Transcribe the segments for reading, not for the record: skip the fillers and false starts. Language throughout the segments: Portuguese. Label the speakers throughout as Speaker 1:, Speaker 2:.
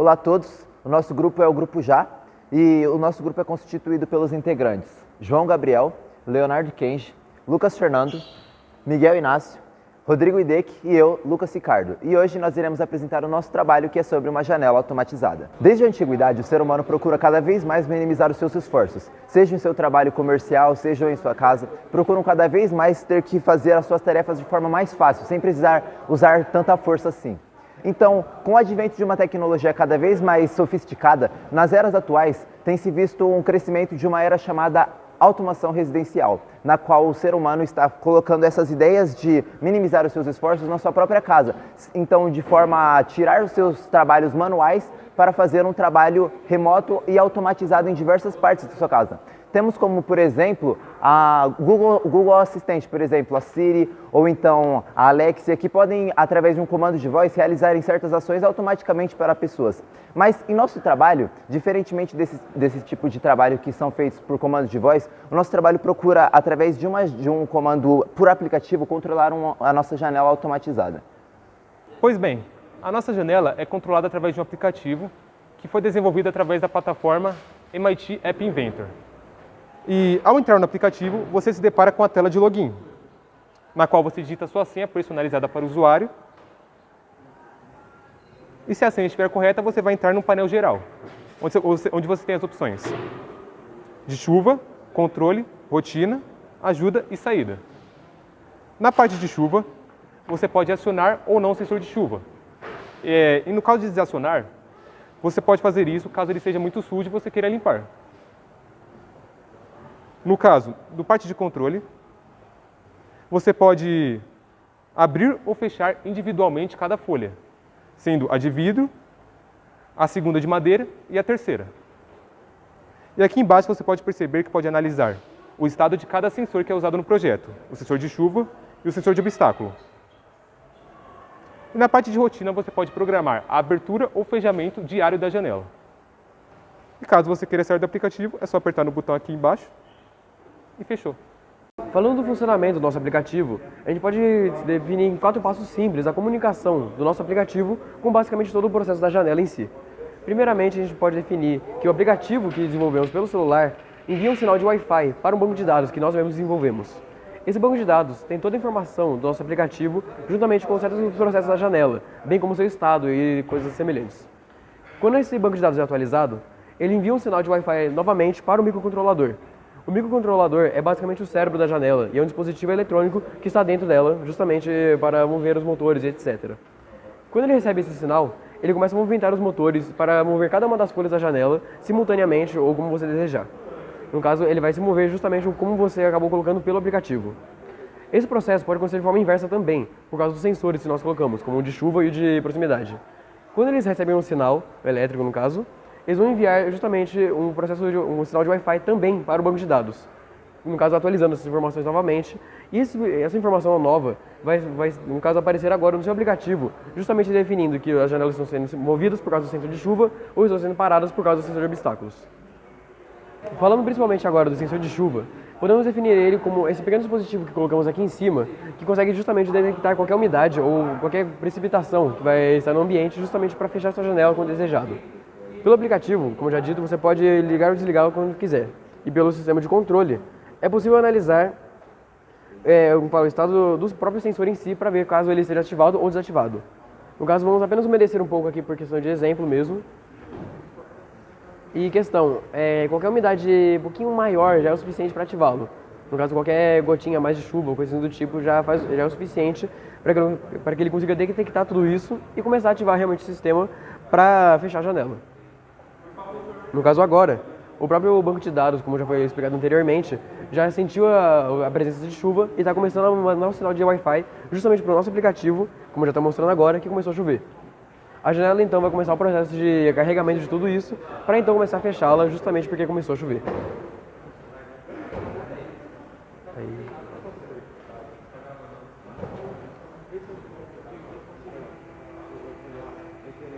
Speaker 1: Olá a todos, o nosso grupo é o Grupo Já e o nosso grupo é constituído pelos integrantes João Gabriel, Leonardo Kenji, Lucas Fernando, Miguel Inácio, Rodrigo Idec e eu, Lucas Ricardo. E hoje nós iremos apresentar o nosso trabalho, que é sobre uma janela automatizada. Desde a antiguidade, o ser humano procura cada vez mais minimizar os seus esforços. Seja em seu trabalho comercial, seja em sua casa, procuram cada vez mais ter que fazer as suas tarefas de forma mais fácil, sem precisar usar tanta força assim. Então, com o advento de uma tecnologia cada vez mais sofisticada, nas eras atuais tem-se visto um crescimento de uma era chamada automação residencial, na qual o ser humano está colocando essas ideias de minimizar os seus esforços na sua própria casa. Então, de forma a tirar os seus trabalhos manuais para fazer um trabalho remoto e automatizado em diversas partes da sua casa. Temos como, por exemplo, o Google Assistente, por exemplo, a Siri ou então a Alexia, que podem, através de um comando de voz, realizarem certas ações automaticamente para pessoas. Mas em nosso trabalho, diferentemente desse tipo de trabalho que são feitos por comandos de voz, o nosso trabalho procura, através de um comando por aplicativo, controlar a nossa janela automatizada.
Speaker 2: Pois bem, a nossa janela é controlada através de um aplicativo que foi desenvolvido através da plataforma MIT App Inventor. E ao entrar no aplicativo, você se depara com a tela de login, na qual você digita sua senha personalizada para o usuário. E se a senha estiver correta, você vai entrar no painel geral, onde você tem as opções de chuva, controle, rotina, ajuda e saída. Na parte de chuva, você pode acionar ou não o sensor de chuva. E no caso de desacionar, você pode fazer isso caso ele seja muito sujo e você queira limpar. No caso do parte de controle, você pode abrir ou fechar individualmente cada folha, sendo a de vidro, a segunda de madeira e a terceira. E aqui embaixo você pode perceber que pode analisar o estado de cada sensor que é usado no projeto, o sensor de chuva e o sensor de obstáculo. E na parte de rotina você pode programar a abertura ou fechamento diário da janela. E caso você queira sair do aplicativo, é só apertar no botão aqui embaixo e fechou.
Speaker 3: Falando do funcionamento do nosso aplicativo, a gente pode definir em 4 passos simples a comunicação do nosso aplicativo com basicamente todo o processo da janela em si. Primeiramente, a gente pode definir que o aplicativo que desenvolvemos pelo celular envia um sinal de Wi-Fi para um banco de dados que nós mesmos desenvolvemos. Esse banco de dados tem toda a informação do nosso aplicativo juntamente com certos processos da janela, bem como seu estado e coisas semelhantes. Quando esse banco de dados é atualizado, ele envia um sinal de Wi-Fi novamente para o microcontrolador. O microcontrolador é basicamente o cérebro da janela e é um dispositivo eletrônico que está dentro dela, justamente para mover os motores e etc. Quando ele recebe esse sinal, ele começa a movimentar os motores para mover cada uma das folhas da janela simultaneamente ou como você desejar. No caso, ele vai se mover justamente como você acabou colocando pelo aplicativo. Esse processo pode acontecer de forma inversa também, por causa dos sensores que nós colocamos, como o de chuva e o de proximidade. Quando eles recebem um sinal, elétrico no caso, eles vão enviar justamente um sinal de Wi-Fi também para o banco de dados. No caso, atualizando essas informações novamente. E essa informação nova vai, no caso, aparecer agora no seu aplicativo, justamente definindo que as janelas estão sendo movidas por causa do sensor de chuva ou estão sendo paradas por causa do sensor de obstáculos. Falando principalmente agora do sensor de chuva, podemos definir ele como esse pequeno dispositivo que colocamos aqui em cima, que consegue justamente detectar qualquer umidade ou qualquer precipitação que vai estar no ambiente, justamente para fechar sua janela quando desejado. Pelo aplicativo, como já dito, você pode ligar ou desligá-lo quando quiser. E pelo sistema de controle, é possível analisar o estado do próprio sensor em si para ver caso ele esteja ativado ou desativado. No caso, vamos apenas umedecer um pouco aqui por questão de exemplo mesmo. E questão, qualquer umidade um pouquinho maior já é o suficiente para ativá-lo. No caso, qualquer gotinha mais de chuva ou coisa do tipo já é o suficiente para que ele consiga detectar tudo isso e começar a ativar realmente o sistema para fechar a janela. No caso agora, o próprio banco de dados, como já foi explicado anteriormente, já sentiu a presença de chuva e está começando a mandar um sinal de Wi-Fi justamente para o nosso aplicativo, como já está mostrando agora, que começou a chover. A janela então vai começar o processo de carregamento de tudo isso, para então começar a fechá-la justamente porque começou a chover.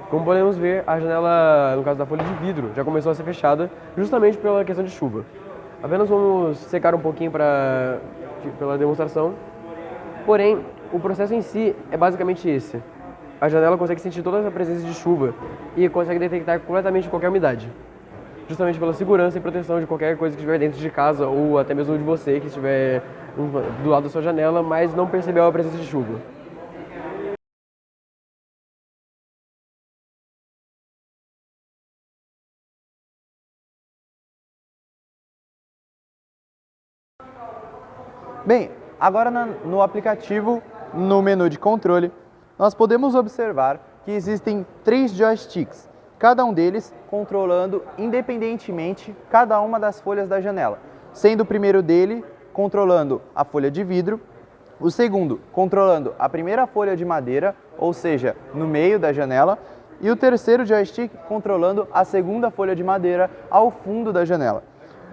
Speaker 3: Como podemos ver, a janela, no caso da folha de vidro, já começou a ser fechada justamente pela questão de chuva. Apenas vamos secar um pouquinho pela demonstração. Porém, o processo em si é basicamente esse. a janela consegue sentir toda a presença de chuva e consegue detectar completamente qualquer umidade, justamente pela segurança e proteção de qualquer coisa que estiver dentro de casa ou até mesmo de você que estiver do lado da sua janela, mas não percebeu a presença de chuva.
Speaker 1: Bem, agora no aplicativo, no menu de controle, nós podemos observar que existem 3 joysticks, cada um deles controlando independentemente cada uma das folhas da janela, sendo o primeiro dele controlando a folha de vidro, o segundo controlando a primeira folha de madeira, ou seja, no meio da janela, e o terceiro joystick controlando a segunda folha de madeira ao fundo da janela.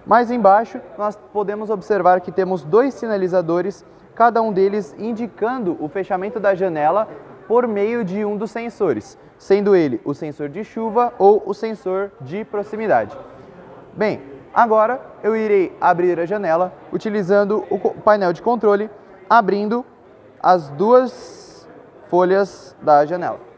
Speaker 1: Mais embaixo, nós podemos observar que temos 2 sinalizadores, cada um deles indicando o fechamento da janela por meio de um dos sensores, sendo ele o sensor de chuva ou o sensor de proximidade. Bem, agora eu irei abrir a janela utilizando o painel de controle, abrindo as 2 folhas da janela.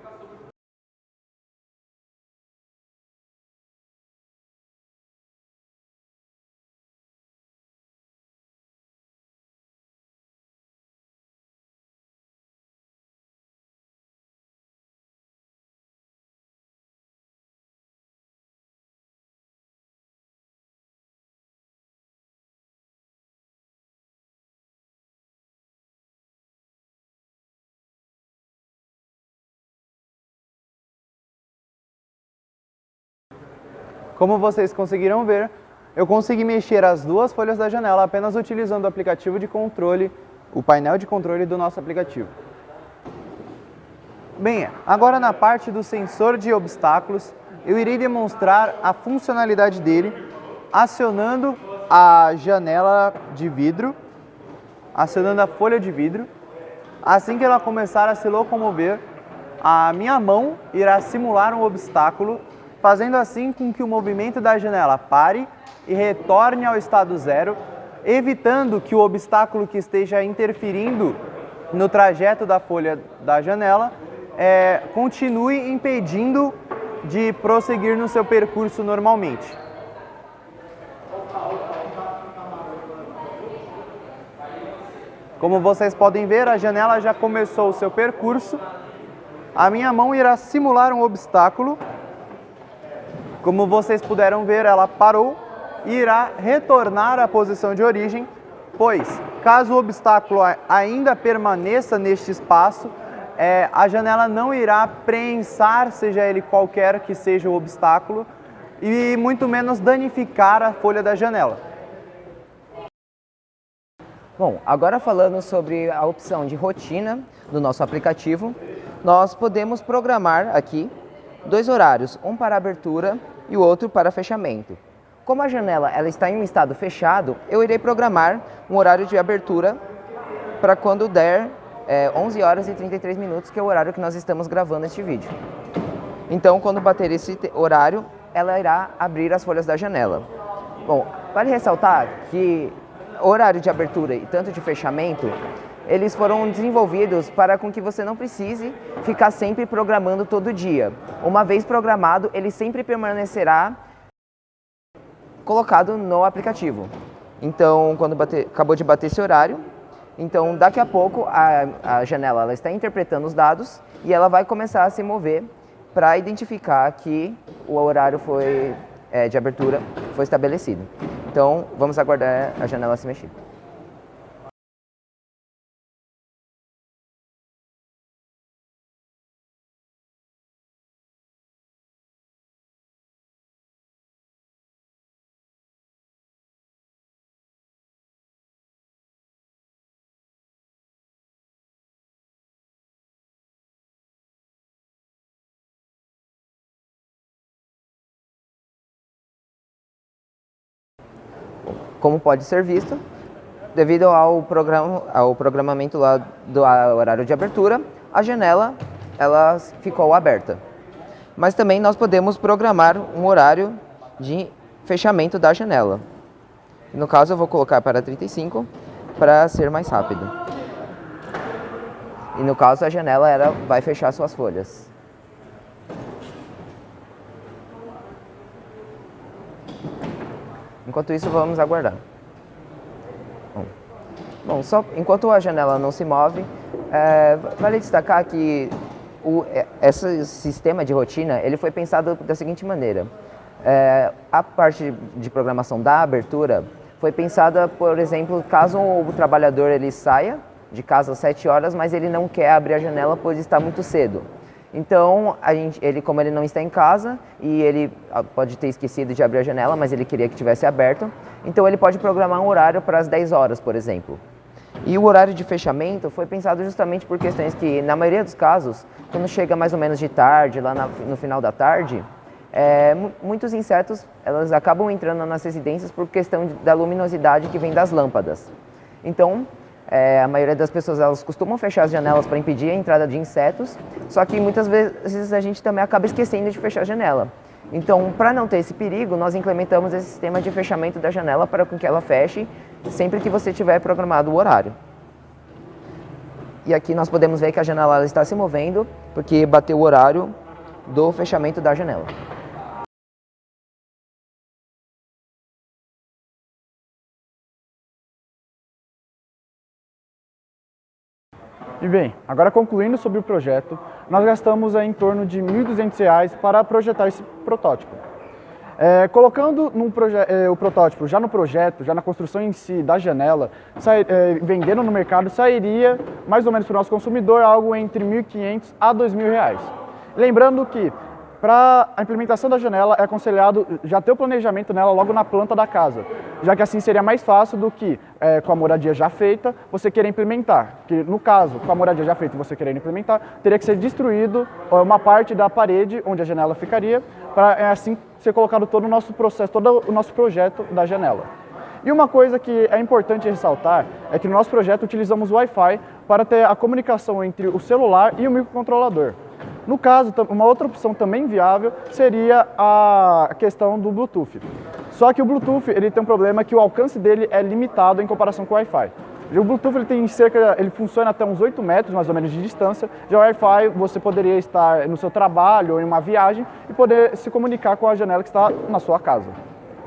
Speaker 1: Como vocês conseguiram ver, eu consegui mexer as 2 folhas da janela apenas utilizando o aplicativo de controle, o painel de controle do nosso aplicativo. Bem, agora na parte do sensor de obstáculos, eu irei demonstrar a funcionalidade dele acionando a janela de vidro, acionando a folha de vidro. Assim que ela começar a se locomover, a minha mão irá simular um obstáculo, fazendo assim com que o movimento da janela pare e retorne ao estado zero, evitando que o obstáculo que esteja interferindo no trajeto da folha da janela continue impedindo de prosseguir no seu percurso normalmente. Como vocês podem ver, a janela já começou o seu percurso. A minha mão irá simular um obstáculo. Como vocês puderam ver, ela parou e irá retornar à posição de origem, pois, caso o obstáculo ainda permaneça neste espaço, a janela não irá prensar, seja ele qualquer que seja o obstáculo, e muito menos danificar a folha da janela.
Speaker 4: Bom, agora falando sobre a opção de rotina do nosso aplicativo, nós podemos programar aqui 2 horários, um para abertura e o outro para fechamento. Como a janela ela está em um estado fechado, eu irei programar um horário de abertura para quando der 11 horas e 33 minutos, que é o horário que nós estamos gravando este vídeo. Então, quando bater esse horário, ela irá abrir as folhas da janela. Bom, vale ressaltar que o horário de abertura e tanto de fechamento, eles foram desenvolvidos para com que você não precise ficar sempre programando todo dia. Uma vez programado, ele sempre permanecerá colocado no aplicativo. Então, quando acabou de bater esse horário, então daqui a pouco a janela ela está interpretando os dados e ela vai começar a se mover para identificar que o horário de abertura foi estabelecido. Então, vamos aguardar a janela se mexer. Como pode ser visto, devido ao programamento lá do horário de abertura, a janela ela ficou aberta. Mas também nós podemos programar um horário de fechamento da janela. No caso, eu vou colocar para 35 para ser mais rápido. E no caso a janela vai fechar suas folhas. Enquanto isso, vamos aguardar. Bom, só enquanto a janela não se move, vale destacar que esse sistema de rotina ele foi pensado da seguinte maneira. A parte de programação da abertura foi pensada, por exemplo, caso o trabalhador ele saia de casa às 7 horas, mas ele não quer abrir a janela pois está muito cedo. Então, como ele não está em casa e ele pode ter esquecido de abrir a janela, mas ele queria que tivesse aberto, então ele pode programar um horário para as 10 horas, por exemplo. E o horário de fechamento foi pensado justamente por questões que, na maioria dos casos, quando chega mais ou menos de tarde, lá no final da tarde, muitos insetos elas acabam entrando nas residências por questão da luminosidade que vem das lâmpadas. Então, a maioria das pessoas elas costumam fechar as janelas para impedir a entrada de insetos, só que muitas vezes a gente também acaba esquecendo de fechar a janela. Então, para não ter esse perigo, nós implementamos esse sistema de fechamento da janela para que ela feche sempre que você tiver programado o horário. E aqui nós podemos ver que a janela ela está se movendo porque bateu o horário do fechamento da janela.
Speaker 5: E bem, agora concluindo sobre o projeto, nós gastamos em torno de R$ 1.200 para projetar esse protótipo. Colocando o protótipo já no projeto, já na construção em si da janela, vendendo no mercado, sairia mais ou menos para o nosso consumidor algo entre R$ 1.500 a R$ 2.000. Lembrando que para a implementação da janela é aconselhado já ter o planejamento nela logo na planta da casa, já que assim seria mais fácil do que com a moradia já feita você querer implementar. Que no caso, com a moradia já feita você querer implementar, teria que ser destruído uma parte da parede onde a janela ficaria, para assim ser colocado todo o nosso processo, todo o nosso projeto da janela. E uma coisa que é importante ressaltar é que no nosso projeto utilizamos o Wi-Fi para ter a comunicação entre o celular e o microcontrolador. No caso, uma outra opção também viável seria a questão do Bluetooth. Só que o Bluetooth ele tem um problema que o alcance dele é limitado em comparação com o Wi-Fi. O Bluetooth ele funciona até uns 8 metros mais ou menos de distância. Já o Wi-Fi você poderia estar no seu trabalho ou em uma viagem e poder se comunicar com a janela que está na sua casa.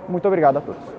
Speaker 5: Muito obrigado a todos.